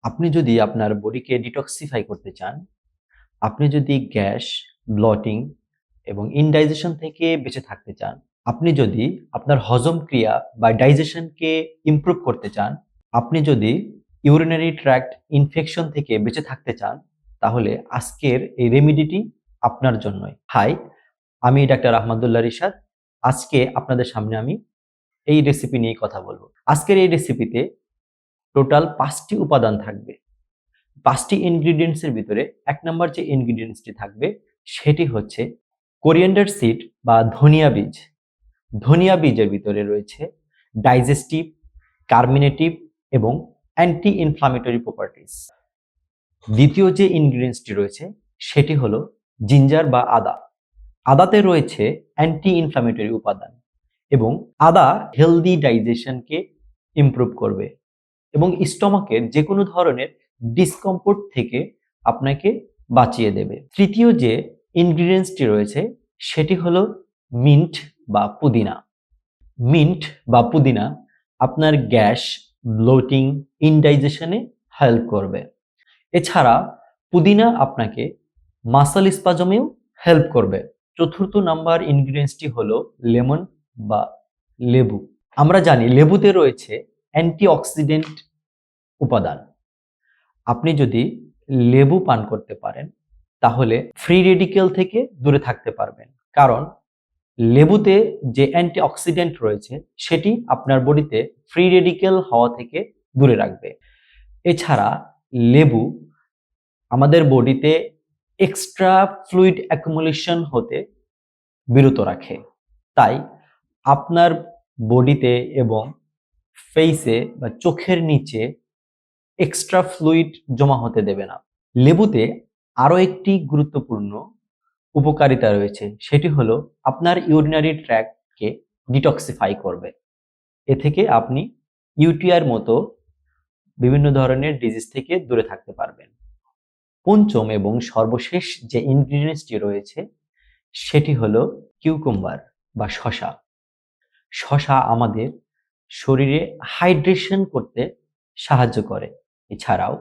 আপনি যদি আপনার বডিকে ডিটক্সিফাই করতে চান, আপনি যদি গ্যাস, ব্লটিং এবং ইনডাইজেশন থেকে বেঁচে থাকতে চান, আপনি যদি আপনার হজম ক্রিয়া বা ডাইজেশনকে ইমপ্রুভ করতে চান, আপনি যদি ইউরিনারি ট্র্যাক্ট ইনফেকশন থেকে বেঁচে থাকতে চান, তাহলে আজকের এই রেমিডিটি আপনার জন্যই। হাই, আমি ডাক্তার আহমদুল্লাহ রিশাদ। আজকে আপনাদের সামনে আমি এই রেসিপি নিয়ে কথা বলবো। আজকের এই রেসিপিতে টোটাল 5টি উপাদান থাকবে। 5টি ইনগ্রিডিয়েন্টসের ভিতরে 1 নম্বর যে ইনগ্রিডিয়েন্টসটি থাকবে সেটি হচ্ছে কোরিয়ান্ডার সিড বা ধনিয়া বীজ। ধনিয়া বীজের ভিতরে রয়েছে ডাইজেস্টিভ, কার্মিনেটিভ এবং অ্যান্টি ইনফ্লামেটরি প্রপার্টিজ। দ্বিতীয় যে ইনগ্রিডিয়েন্টসটি রয়েছে সেটি হলো জিঞ্জার বা আদা। আদাতে রয়েছে অ্যান্টি ইনফ্লামেটরি উপাদান এবং আদা হেলদি ডাইজেশনকে ইমপ্রুভ করবে এবং স্টমাকের যে কোনো ধরনের ডিসকমফোর্ট থেকে আপনাকে বাঁচিয়ে দেবে। তৃতীয় যে ইনগ্রিডিয়েন্টসটি রয়েছে সেটি হলো মিন্ট বা পুদিনা। মিন্ট বা পুদিনা আপনার গ্যাস, ব্লোটিং, ইনডাইজেশনে হেল্প করবে। এছাড়া পুদিনা আপনাকে মাসল স্পাজমেও হেল্প করবে। চতুর্থ নাম্বার ইনগ্রিডিয়েন্টসটি হলো লেমন বা লেবু। আমরা জানি লেবুতে রয়েছে অ্যান্টিঅক্সিডেন্ট উপাদান। আপনি যদি লেবু পান করতে পারেন তাহলে ফ্রি রেডিকেল থেকে দূরে থাকতে পারবেন, কারণ লেবুতে যে অ্যান্টিঅক্সিডেন্ট রয়েছে সেটি আপনার বডিতে ফ্রি রেডিকেল হওয়া থেকে দূরে রাখবে। এছাড়া লেবু আমাদের বডিতে এক্সট্রা ফ্লুইড অ্যাকুমুলেশন হতে বিরত রাখে। তাই আপনার বডিতে এবং ফেসে বা চোখের নিচে এক্সট্রা ফ্লুইড জমা হতে দেবে না। লেবুতে আরও একটি গুরুত্বপূর্ণ উপকারিতা রয়েছে, সেটি হলো আপনার ইউরিনারি ট্র্যাক্টকে ডিটক্সিফাই করবে। এ থেকে আপনি ইউটিআইয়ের মতো বিভিন্ন ধরনের ডিজিজ থেকে দূরে থাকতে পারবেন। পঞ্চম এবং সর্বশেষ যে ইনগ্রিডিয়েন্টসটি রয়েছে সেটি হলো কিউকাম্বার বা শসা। শসা আমাদের শরীরে হাইড্রেশন করতে সাহায্য করে। এছাড়াও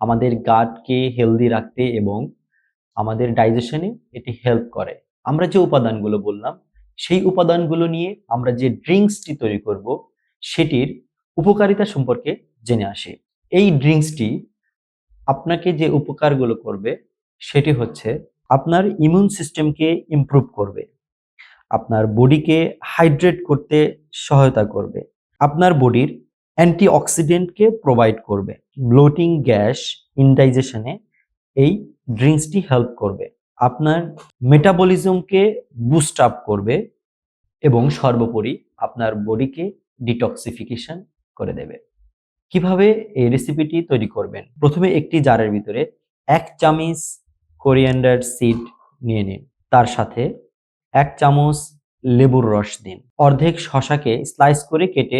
আমাদের গাটকে হেলদি রাখতে এবং আমাদের ডাইজেশনে এটি হেল্প করে। আমরা যে উপাদানগুলো বললাম সেই উপাদানগুলো নিয়ে আমরা যে ড্রিঙ্কসটি তৈরি করব সেটির উপকারিতা সম্পর্কে জেনে আসি। এই ড্রিঙ্কসটি আপনাকে যে উপকারগুলো করবে সেটি হচ্ছে আপনার ইমিউন সিস্টেমকে ইমপ্রুভ করবে, আপনার বডিকে হাইড্রেট করতে সহায়তা করবে, আপনার বডির অ্যান্টিঅক্সিডেন্টকে প্রোভাইড করবে, ব্লোটিং, গ্যাস, ইনডাইজেশনে এই ড্রিঙ্কসটি হেল্প করবে, আপনার মেটাবলিজমকে বুস্ট আপ করবে এবং সর্বোপরি আপনার বডিকে ডিটক্সিফিকেশন করে দেবে। কিভাবে এই রেসিপিটি তৈরি করবেন? প্রথমে একটি জারের ভিতরে 1 চামচ কোরিয়ান্ডার সিড নিয়ে নিন। তার সাথে 1 চামচ লেবুর রস দিন। অর্ধেক শসাকে স্লাইস করে কেটে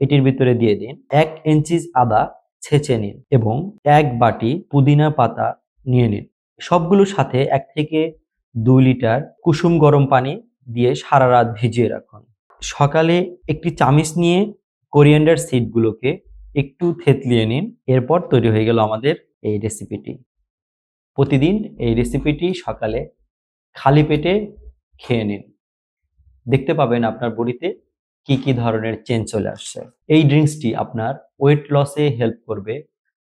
এটির ভিতরে দিয়ে দিন। 1 ইঞ্চি আদা ছেঁচে নিন এবং 1 বাটি পুদিনা পাতা নিয়ে নিন। সবগুলোর সাথে 1 থেকে 2 লিটার কুসুম গরম পানি দিয়ে সারা রাত ভিজিয়ে রাখুন। সকালে একটি চামচ নিয়ে কোরিয়ান্ডার সিডগুলোকে একটু থেতলিয়ে নিন। এরপর তৈরি হয়ে গেল আমাদের এই রেসিপিটি। প্রতিদিন এই রেসিপিটি সকালে খালি পেটে খেয়ে নিন। দেখতে পাবেন আপনার বডিতে কি কি ধরনের চেঞ্জ চলে আসছে। এই ড্রিঙ্কসটি আপনার ওয়েট লসে হেল্প করবে,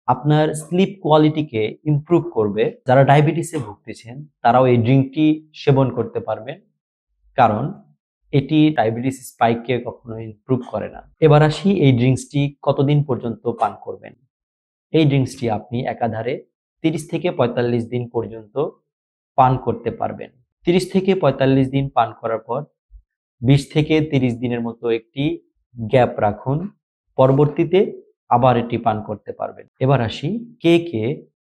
আপনার স্লিপ কোয়ালিটিকে ইমপ্রুভ করবে। যারা ডায়াবেটিসে ভুগতেছেন তারাও এই ড্রিঙ্কটি সেবন করতে পারবেন, কারণ এটি ডায়াবেটিস স্পাইককে কখনো ইমপ্রুভ করে না। এবার আসি এই ড্রিঙ্কসটি কতদিন পর্যন্ত পান করবেন। এই ড্রিঙ্কসটি আপনি একাধারে 30 থেকে 45 দিন পর্যন্ত পান করতে পারবেন। 30 থেকে 45 দিন পান করার পর 20 থেকে 30 দিনের মতো একটি গ্যাপ রাখুন, পরবর্তীতে আবার এটি পান করতে পারবেন। এবার আসি কে কে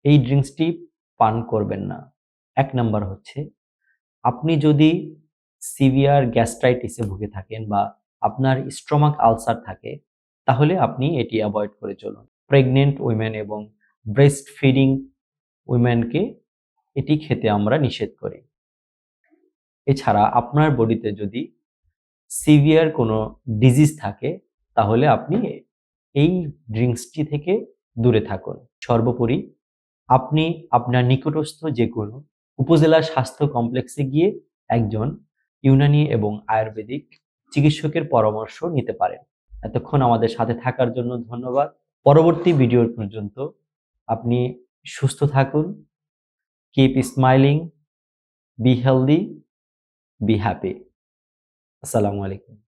এই ড্রিঙ্কসটি পান করবেন না। 1 নাম্বার হচ্ছে আপনি যদি সিভিয়ার গ্যাস্ট্রাইটিসে ভুগে থাকেন বা আপনার স্টমাক আলসার থাকে তাহলে আপনি এটি অ্যাভয়েড করে চলুন। প্রেগনেন্ট উইমেন এবং ব্রেস্ট ফিডিং উইমেনকে এটি খেতে আমরা নিষেধ করি। এছাড়া আপনার বডিতে যদি সিভিয়ার কোনো ডিজিজ থাকে তাহলে আপনি এই ড্রিঙ্কসটি থেকে দূরে থাকুন। সর্বোপরি আপনি আপনার নিকটস্থ যে কোনো উপজেলা স্বাস্থ্য কমপ্লেক্সে গিয়ে একজন ইউনানি এবং আয়ুর্বেদিক চিকিৎসকের পরামর্শ নিতে পারেন। এতক্ষণ আমাদের সাথে থাকার জন্য ধন্যবাদ। পরবর্তী ভিডিও পর্যন্ত আপনি সুস্থ থাকুন। Keep smiling, be healthy, be happy. আসসালামু আলাইকুম।